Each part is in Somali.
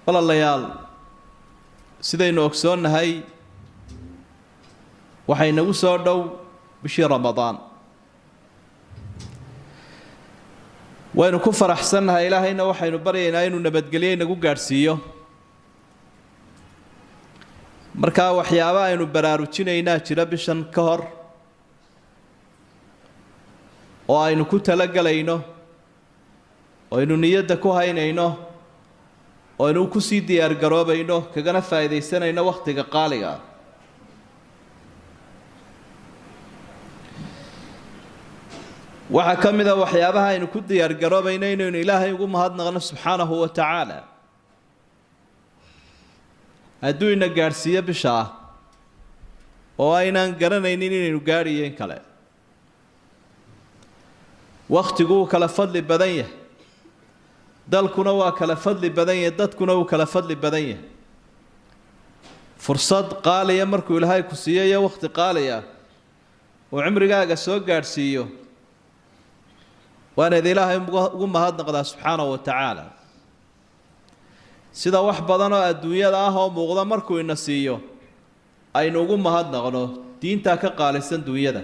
walaalayaal sidaynu ogsoonnahay waxay nagu soo dhow bishii Ramadaan waynu ku faraxsannahay ilaahayna waxaynu baryaynaa inuu nabadgeliyo nagu gaarsiiyo marka waxyaabo aynu baraarujinaynaa jira bishan ka hor oo aynu ku talagalayno oo aynu niyadda ku haynayno oo aynu ku sii diyaar garoobayno kagana faa'iideysanayno waqtiga qaaliga waxa kamida waxyaabaha aynu ku diyaar garoobayno inaynu ilaahay ugu mahadnaqno subxaanahu wa ta'ala hadduu ina gaarsiiyo bisha oo aynaan garanaynin inaynu gaariyeen kale waqtigu kala fadli badan yahay dalkuna waa kala fadli badan yahay dadkuna uu kala fadli badan yahay fursad qaaliya markuu ilaahay ku siiyo waqti qaaliya oo cimrigaaga soo gaarsiiyo waana ilaahay ugu mahadnaqdaa subxaanahu wa ta'ala sida wax badan oo adduunyada oo muuqda markuu ina siiyo aynu ugu mahadnaqno diinta ka qaalisan dunyada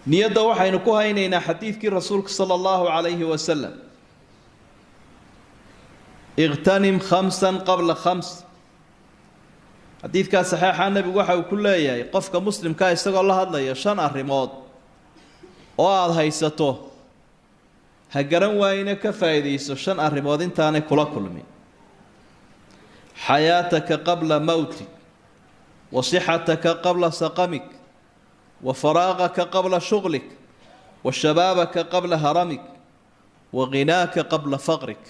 niyada waxaynu ku haynaynaa xadiidkii rasuulka sallallahu alayhi wa sallam اغتنم خمسا قبل خمس حديث صحيح عن النبي waxa uu ku leeyahay qofka muslimka isagoo la hadlaya shan arrimood oo aad haysato ha garan waayna ka faa'iideyso shan arrimood intaanay kula kulmin حياتك قبل موتك وصحتك قبل سقمك وفراغك قبل شغلك وشبابك قبل هرمك وغناك قبل فقرك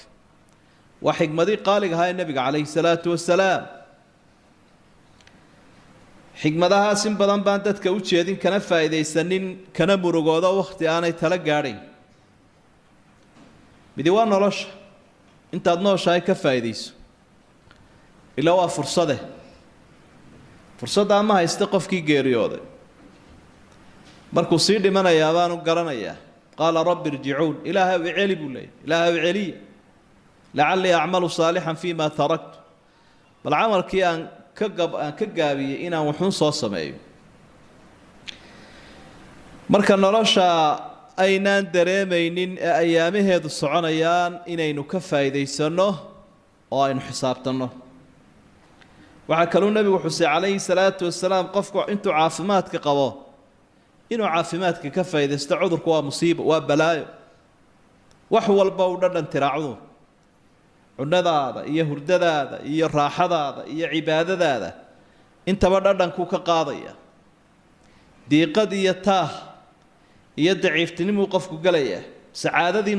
وحكمتي قالك هاي النبي عليه الصلاة والسلام حكمتها سنبضان باندتك وجهدين كان فايدة سنين كان مرقوضا وقت آني تلقاري بديوان نرش انت ادنوش هاي كفايديس إلا هو فرصده فرصده ما هيستقف كي قيريوده مركو سيدي من يابان وقرنيا قال رب ارجعون إلهي وعلي بولي إلهي وعلي لعلي أعمل صالحا فيما تركت بالعمل كي أن كقابي إنا وحون صوصة مايو مركا نرشا أينان دريمين أيامه هذا الصعنيان إنا نكفى إذا يسنه وإن حسابتنه وحكالو النبي وحسي عليه الصلاة والسلام قفكوا انتو عافماتك قواه إنه عافماتك كفى إذا استعذرك ومصيبة وبلايا وحوى البودر أن ترعوه عندنا هذا إيه هرد هذا إيه راحة هذا إيه عبادة هذا أنت بدر أنكو كقاضية دي قضية تاه يدعي فتني موقفك قليه سعادة دي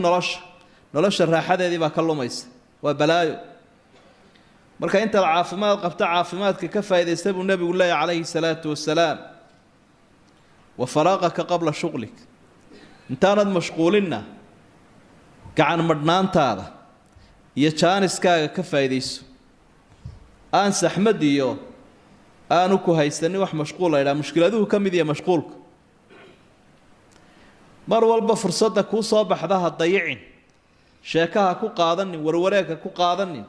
نرش الراحة دي بكلم ميس وبلايا مركا أنت العافمات قبت عافماتك كفى إذا استبوا النبي الله عليه الصلاة والسلام وفراغك قبل شغلك انت أنا مشغولنا كعن مدنان هذا يشانس كا كفايديس أنس أحمد يو أنوكو هيستني وح مشغول إلى مشكلة ذو كم ذي مشغولك مر والبا فرصتك كو صباح ذا الضيعين شاكها كو قاضني وروراك كو قاضني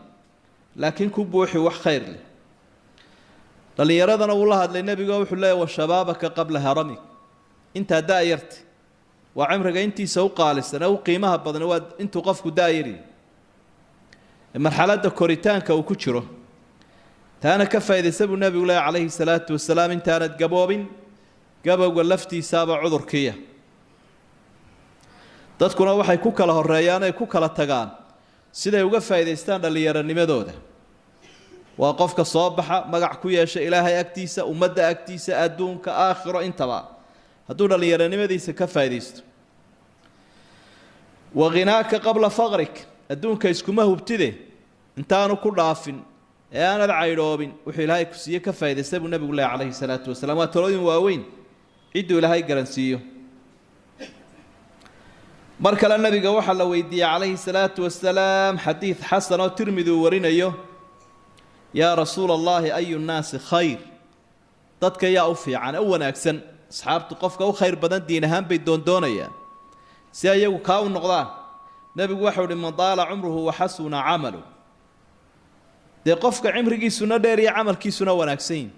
لكن كو بوحي وح خير لي اللي يرادنا والله هذا النبي قال وحلا وشبابك قبل هرمك انت دايرت وعمرك انت سو قالسنا وقيمها بدن واد انتو قفكو دايرين مرحله كوريتانكا وكجرو تانا كفى اذا سب النبي عليه الصلاه والسلام انت انا قبوبين قبو لفتي سابع عذركيه dadkuna waxay ku kala horeeyaan ay ku kala tagaan siday uga faa'iideystaan dhalinyaranimadooda waa qofka soo baxa magac ku yeesha ilaahay agtiisa ummadda agtiisa adduunka aakhiro intaba hadduu dhalinyaranimadiisa ka faa'iideysto waginaaka qabla faqrik adduunka iskuma hubtide intaanu ku dhaafin ee aanad caydoobin wuxuu ilaahay ku siiye ka faa'iideystay buu nabigu leeyahay calayhi salaatu wasalaam waa talooyin waaweyn ciduu ilaahay garansiiyo markale nabiga waxa la weydiiyay calayhi salaatu wasalaam xadiid xasan oo tirmidi warinayo yaa rasuul allahi ayu nnaasi khayr dadka yaa u fiican oo wanaagsan asxaabtu qofka u khayr badan diin ahaan bay doondoonayaan si ayagu kaa u noqdaan nebigu waxau uhi man daala cumruhu waxasuna camalu dee qofka cimrigiisuna dheer iyo camalkiisuna wanaagsan yihin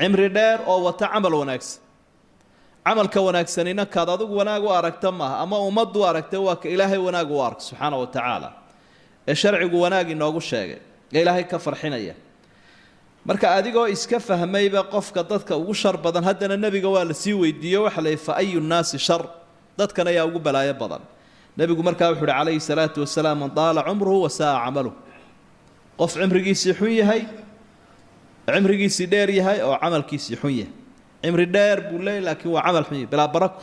cimri dheer oo wata camal wanaagsan camalka wanaagsanina kaad adigu wanaag u aragta maaha ama ummaddu aragta waa ka ilaahay wanaag u ark subxaana wa tacaala ee sharcigu wanaag inoogu sheegay ee ilaahay ka farxinaya marka adigoo iska fahmayba qofka dadka ugu shar badan haddana nebiga waa la sii weydiiyo waxa la yidhi fa ayu nnaasi shar dadkan ayaa ugu balaayo badan nebigu markaa wuxuu uhi calayhi salaatu wasalaam man daala cumruhu wasaa'a camaluh qof cimrigiisii xun yahay cimrigiisii dheer yahay oo camalkiisii xun yahay cimri dheer buu leeyahy laakiin waa camal xun yahay bilaa barako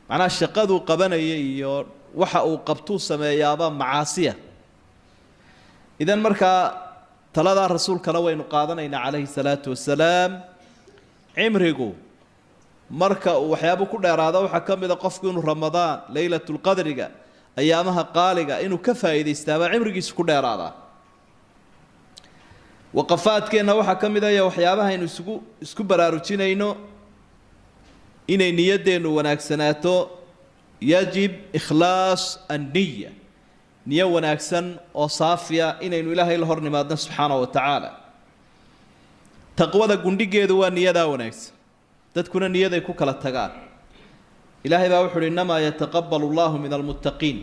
macnaha shaqaduu qabanaya iyo waxa uu qabtuu sameeyaaba macaasiya idan markaa taladaa rasuulkana waynu qaadanaynaa calayhi salaatu wasalaam cimrigu marka uu waxyaabo ku dheeraado waxaa ka mid a qofku inuu ramadaan leylatulqadriga ayaamaha qaaliga inuu ka faa'iidaystaabaa cimrigiisa ku dheeraadaa waqafaadkeenna waxaa ka mid aya waxyaabaha aynu isku baraarujinayno inay niyaddeennu wanaagsanaato yajib ikhlaas anniya niyo wanaagsan oo saafiya inaynu ilaahay la hor nimaadno subxaana wa tacaala taqwada gundhigeedu waa niyadaa wanaagsan dadkuna niyaday ku kala tagaan ilaahay baa wuxu uhi innamaa yataqabbalu allahu min almuttaqiin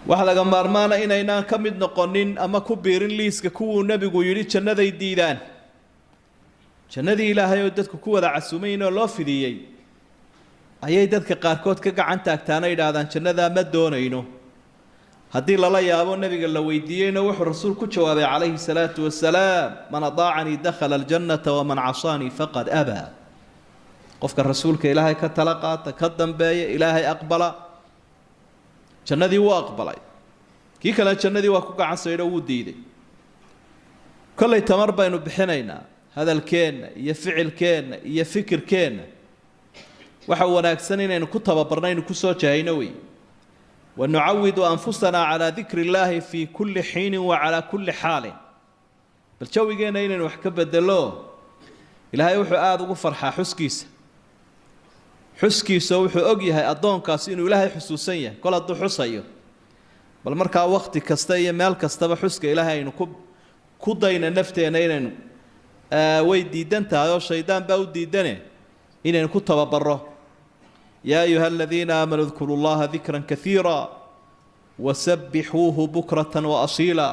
waxa laga maarmaana inaynaan ka mid noqonin ama ku biirin liiska kuwuu nebigu yidhi jannaday diidaan jannadii ilaahay oo dadku ku wada casuumayn oo loo fidiyey ayay dadka qaarkood ka gacan taagtaana yidhaahdaan jannadaa ma doonayno haddii lala yaabo nebiga la weydiiyeyna wuxuu rasuul ku jawaabay calayhi salaatu wasalaam man adaacanii dakhala aljannata waman casaanii faqad abaa qofka rasuulka ilaahay ka tala qaata ka dambeeya ilaahay aqbala jannadii wuu aqbalay kii kale jannadii waa ku gacan saydho wuu diiday kollay tamar baynu bixinaynaa hadalkeenna iyo ficilkeenna iyo fikirkeenna waxa wanaagsan inaynu ku tababarnaynu ku soo jahayno wey wanucawidu anfusanaa calaa dikri illaahi fii kulli xiinin wa calaa kulli xaalin bal jawigeenna inaynu wax ka bedelo ilaahay wuxuu aada ugu farxaa xuskiisa wuxuu og yahay addoonkaasi inuu ilaahay xusuusan yahay kol hadduu xusayo bal markaa wakhti kasta iyo meel kastaba xuska ilaahay aynu ku dayna nafteenna inaynu way diidan tahay oo shaydaan baa u diidane inaynu ku tababarro yaa ayuha aladiina aamanuu dkuru llaha dikran kaiira wasabbixuuhu bukratan waasiila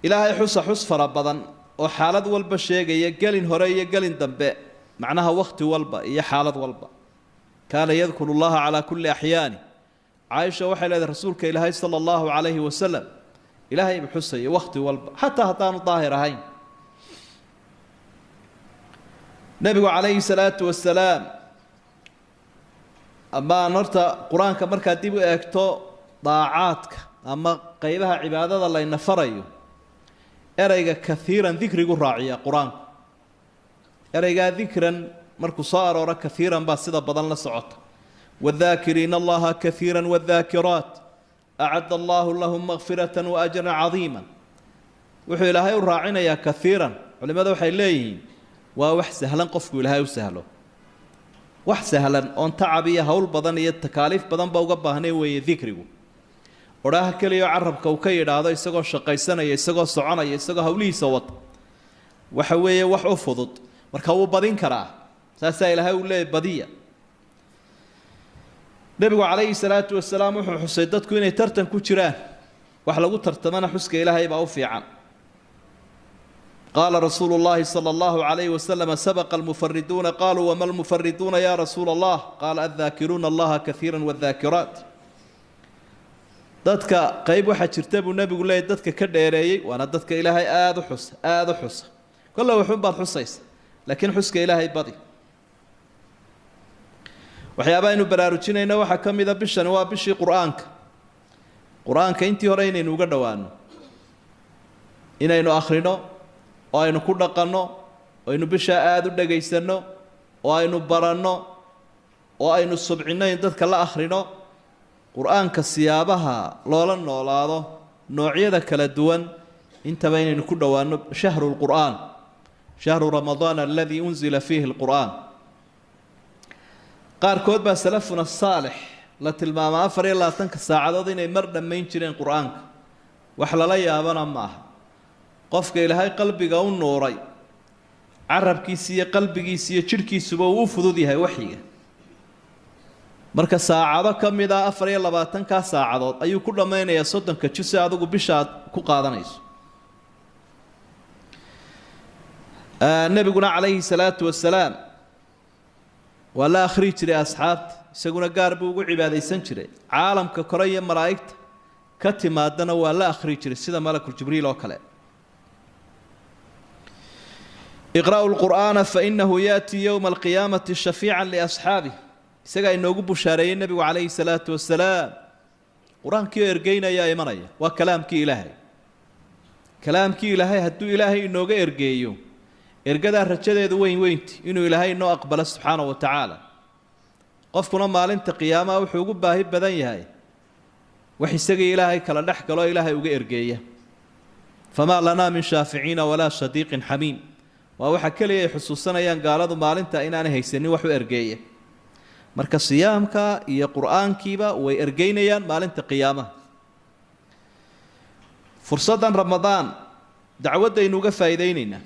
ilaahay xusa xus fara badan oo xaalad walba sheegaya gelin hore iyo gelin dambe macnaha wakhti walba iyo xaalad walba kaana yadkuru llaha calaa kulli axyaani caaisha waxay leedahay rasuulka ilaahay sala allahu calayhi wasalam ilaahay buu xusaya wakhti walba xataa haddaanu daahir ahayn nebigu calayhi salaatu wasalaam amaan horta qur-aanka markaad dib u eegto daacaadka ama qeybaha cibaadada layna farayo ereyga kaiiran dikrigu raaciya qur-aanku ereygaa dikran markuu soo arooro kaiiran baa sida badan la socota waaddaakiriina allaha kaiira waaddaakiraat acadda allahu lahum makfiratan waajran cadiima wuxuu ilaahay u raacinayaa kaiiran culimmada waxay leeyihiin waa wax sahlan qofku ilaahay u sahlo wax sahlan oon tacab iyo howl badan iyo takaaliif badanba uga baahnay weeye dikrigu odhaha keliyaoo carabka uu ka yidhaahdo isagoo shaqaysanaya isagoo soconaya isagoo hawlihiisa wata waxa weeye wax u fudud marka wuu badin karaa saasaa ilaahay uu leeyahy badiya nebigu calayhi salaatu wasalaam wuxuu xusay dadku inay tartan ku jiraan wax lagu tartamana xuska ilaahay baa u fiican qaala rasuulu llahi sala allahu calayhi wasalam sabaqa almufariduuna qaaluu wama almufariduuna ya rasuula allah qaala addaakiruuna allaha kaiira waaddaakiraat dadka qayb waxaa jirta buu nebigu leeyahy dadka ka dheereeyey waana dadka ilaahay aada u xusa kolle waxun baad xusaysa laakiin xuska ilaahay badi waxyaaba aynu baraarujinayna waxaa ka mida bishani waa bishii qur-aanka intii hore inaynu uga dhowaano inaynu akhrino oo aynu ku dhaqanno oo aynu bishaa aada u dhagaysanno oo aynu baranno oo aynu subcinno in dadka la akhrino qur-aanka siyaabaha loola noolaado noocyada kala duwan intaba inaynu ku dhowaano shahru lqur'aan shahru ramadaan aladii unzila fiihi lqur'aan qaarkood baa salafuna saalix la tilmaama 24 saacadood inay mar dhammayn jireen quraanka wax lala yaabana ma aha qofka ilaahay qalbiga u nuuray carabkiisa iyo qalbigiisa iyo jirkiisuba uu fudud yahay waxiga marka saacado kamid ah 24 saacadood ayuu ku dhameynaya 30 juz adigu bishaad ku qaadanayso nabiguna calayhi salaatu wasalaam wala akhri jiray asxaabta isaguna gaar buu ugu cibaadeysan jiray caalamka kore iyo malaa'igta ka timaadana waa la akhri jiray sida malakul jibriil oo kale اقرأوا القرآن فإنه يأتي يوم القيامة شفيعا لأصحابه isaga inoogu bushaareeyay nabigu calayhi salaatu wasalaam quraanka ergeynaya ya imanaya waa kalaamkii ilaahay hadduu ilaahay inooga ergeeyo ergada rajadeedu weynti inuu ilaahay inoo aqbalo subxaanahu wa tacaala qofkuna maalinta qiyaamaha wuxuu ugu baahi badan yahay wax isaga ilaahay kala dhex galo ilaahay uga ergeeya famaa lanaa min shaaficiina walaa sadiiqin xamiim waa waxa kaliya ay xusuusanayaan gaaladu maalinta inaanay haysanin wax u ergeeya marka siyaamka iyo quraankiiba way ergeynayaan maalinta qiyaamaha fursadan ramadaan dacwadda inuga faa'iideynayna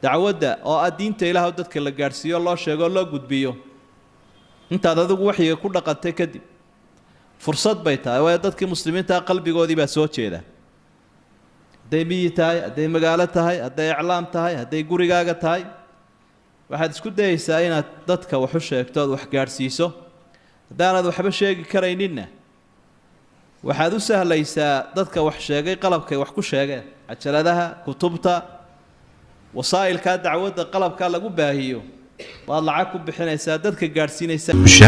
dacwadda oo diinta ilaahay dadka la gaarsiiyo loo sheego loo gudbiyo intaad adigu waxiga ku dhaqantay kadib fursad bay tahay way dadkii muslimiinta qalbigoodii baa soo jeeda haday miyi tahay haday magaalo tahay haday iclaam tahay haday gurigaaga tahay waxaad isku dayaysaa inaad dadka wax u sheegto wax gaarsiiso hadaanad waxba sheegi karayninna waxaad u sahlaysaa dadka wax sheegay qalabkay wax ku sheegeen cajaladaha kutubta wasaa'ilka dacwadda qalabka lagu baahiyo waad lacag ku bixinaysaa dadka gaarsiinaysaa